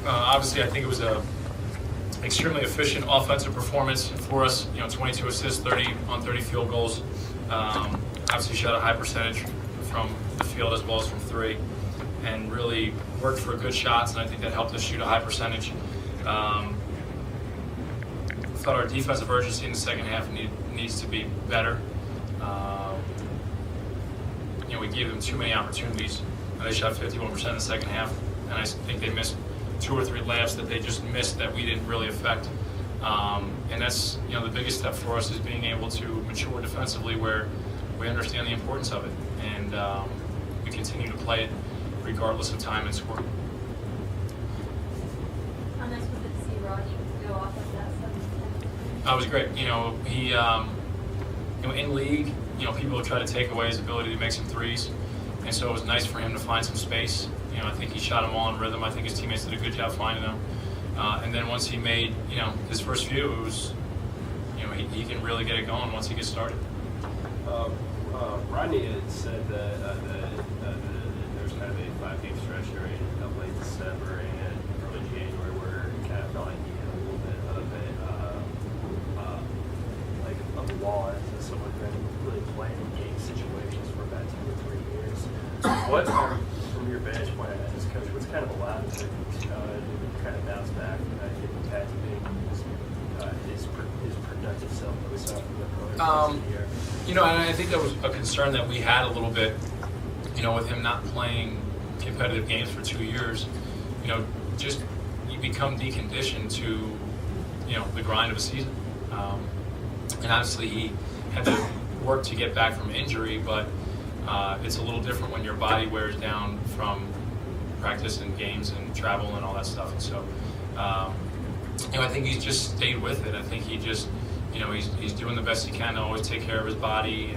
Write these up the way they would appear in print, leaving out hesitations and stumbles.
Obviously, I think it was a extremely efficient offensive performance for us. 22 assists, 30 on 30 field goals. Obviously, shot a high percentage from the field as well as from three, and really worked for good shots. And I think that helped us shoot a high percentage. I thought our defensive urgency in the second half needs to be better. We gave them too many opportunities. They shot 51% in the second half, and I think they missed 2 or 3 layups that they just missed that we didn't really affect. And that's the biggest step for us is being able to mature defensively where we understand the importance of it, and we continue to play it regardless of time and score. How nice was it to see Rodney go off like that? That was great. He in league, people will try to take away his ability to make some threes, and so it was nice for him to find some space. I think he shot them all in rhythm. I think his teammates did a good job finding them. And then once he made, his first few, it was, he can really get it going once he gets started. Rodney had said that there's kind of a 5-game stretch during late December and early January where it kind of felt like he had a little bit of a wall as someone who's been really playing in game situations for about 2 or 3 years. What, from your vantage point as coach, what's kind of allowed him to kind of bounce back and get back to being his productive self that we saw from the earlier parts of the year? And I think that was a concern that we had a little bit, with him not playing competitive games for 2 years. Just you become deconditioned to, the grind of a season. And obviously he had to work to get back from injury, but it's a little different when your body wears down from practice and games and travel and all that stuff. And so, I think he's just stayed with it. I think he just, he's doing the best he can to always take care of his body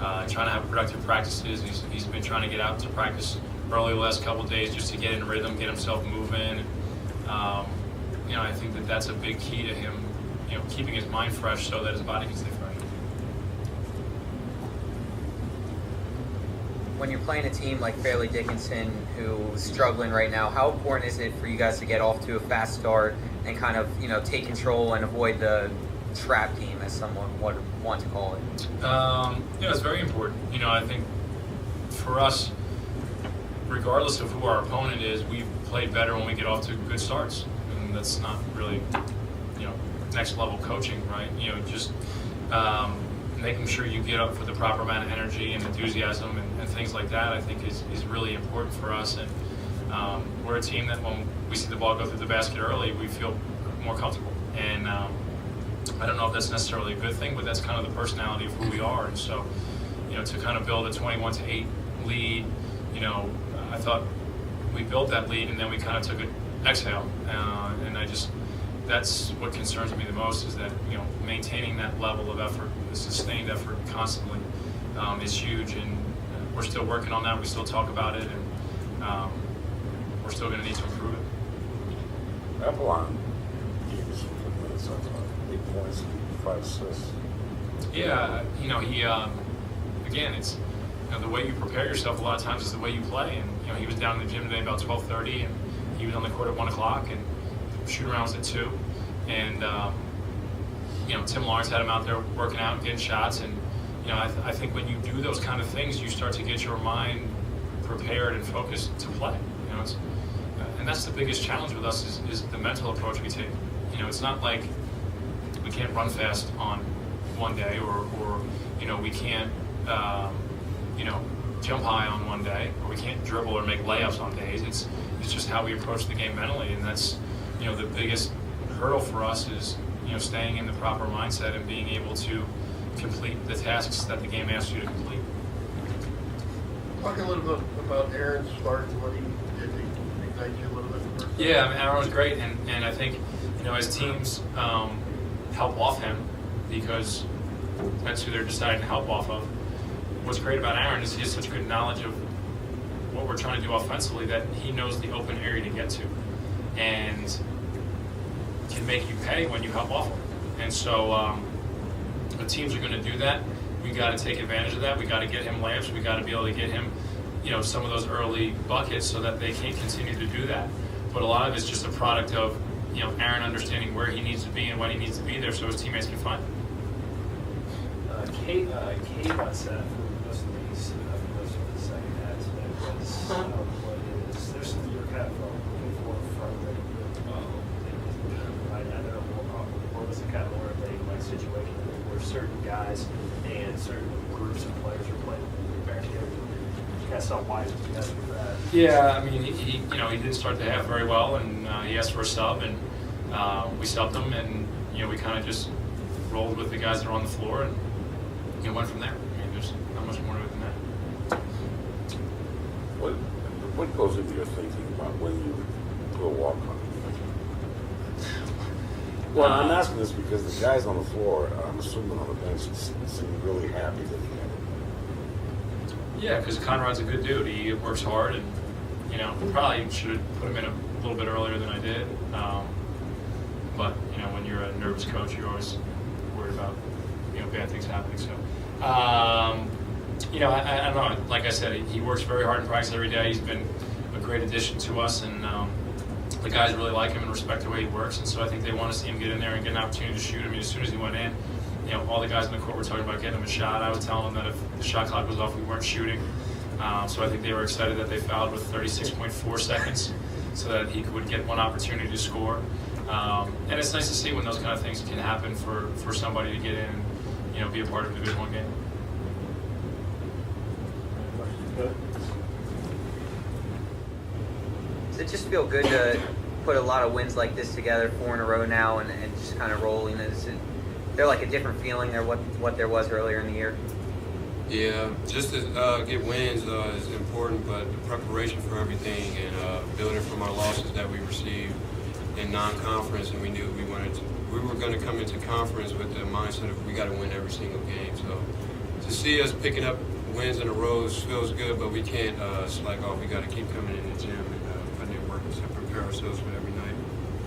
and trying to have productive practices. He's been trying to get out to practice early the last couple of days just to get in rhythm, get himself moving. I think that's a big key to him, keeping his mind fresh so that his body can stay fresh. When you're playing a team like Fairleigh Dickinson, who's struggling right now, how important is it for you guys to get off to a fast start and kind of, take control and avoid the trap game, as someone would want to call it? It's very important. I think for us, regardless of who our opponent is, we've played better when we get off to good starts. And that's not really, next level coaching, right? Just making sure you get up with the proper amount of energy and enthusiasm and things like that, I think is really important for us. And we're a team that when we see the ball go through the basket early, we feel more comfortable. And I don't know if that's necessarily a good thing, but that's kind of the personality of who we are. And so, to kind of build a 21-8 lead, I thought we built that lead and then we kind of took an exhale. And that's what concerns me the most is that, maintaining that level of effort, the sustained effort constantly is huge. And we're still working on that. We still talk about it, and we're still going to need to improve it. Avalon gave us 15 minutes, 8 points, 5 assists. Yeah, he again, it's the way you prepare yourself a lot of times is the way you play. And he was down in the gym today about 12:30, and he was on the court at 1 o'clock, and shoot around was at 2. And Tim Lawrence had him out there working out and getting shots. And I think when you do those kind of things, you start to get your mind prepared and focused to play. And that's the biggest challenge with us is the mental approach we take. It's not like we can't run fast on one day, or we can't jump high on one day, or we can't dribble or make layups on days. It's just how we approach the game mentally, and that's the biggest hurdle for us is staying in the proper mindset and being able to complete the tasks that the game asks you to complete. Talk a little bit about Aaron's start and what he did to ignite you a little bit. Yeah, Aaron was great, and I think as teams help off him, because that's who they're deciding to help off of. What's great about Aaron is he has such good knowledge of what we're trying to do offensively that he knows the open area to get to, and can make you pay when you help off him. And so the teams are going to do that. We got to take advantage of that. We got to get him layups. We got to be able to get him, some of those early buckets so that they can continue to do that. but a lot of it's just a product of, you know, Aaron understanding where he needs to be and when he needs to be there so his teammates can find him. Kate got set for most of these, for most of the second half today was what it is. There's some you're kind of looking for from the, I don't know, what was it kind of more of a like situation where certain guys and certain groups of players are playing back together. You kind of saw why you guys do that. Yeah, I mean, he you know, he didn't start the half very well, and he asked for a sub, and we subbed him, and you know, we kind of just rolled with the guys that are on the floor, and you know, went from there. I mean, there's not much more to it than that. What goes into your thinking about when you do a walk-on? Well, I'm asking this because the guys on the floor, I'm assuming on the bench, seem really happy that he had it. Yeah, because Conrad's a good dude. He works hard, and you know, probably should have put him in a little bit earlier than I did. But you know, when you're a nervous coach, you're always worried about, you know, bad things happening. So, you know, I don't know. Like I said, he works very hard in practice every day. He's been a great addition to us, and the guys really like him and respect the way he works. And so I think they want to see him get in there and get an opportunity to shoot. I mean, as soon as he went in, you know, all the guys in the court were talking about getting him a shot. I would tell them that if the shot clock was off, we weren't shooting. So I think they were excited that they fouled with 36.4 seconds so that he would get one opportunity to score. And it's nice to see when those kind of things can happen for somebody to get in and, you know, be a part of a Division I game. Does it just feel good to put a lot of wins like this together, 4 in a row now, and just kind of rolling? Is there like a different feeling there what there was earlier in the year? Yeah, just to get wins is important, but the preparation for everything and building from our losses that we received in non-conference, and we knew we were going to come into conference with the mindset of we got to win every single game. So to see us picking up wins in a row feels good, but we can't slack off. We got to keep coming in the gym and putting in work to prepare ourselves for every night.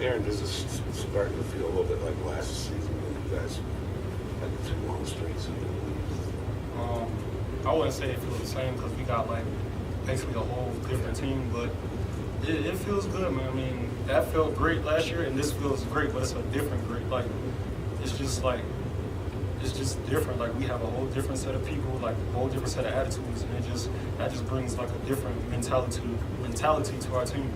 Aaron, does this starting to feel a little bit like last season when you guys had the 2 long streaks? I wouldn't say it feels the same because we got like basically a whole different team, but it feels good, man. I mean, that felt great last year, and this feels great, but it's a different great. Like, it's just different. Like, we have a whole different set of people, like a whole different set of attitudes, and that just brings like a different mentality to our team.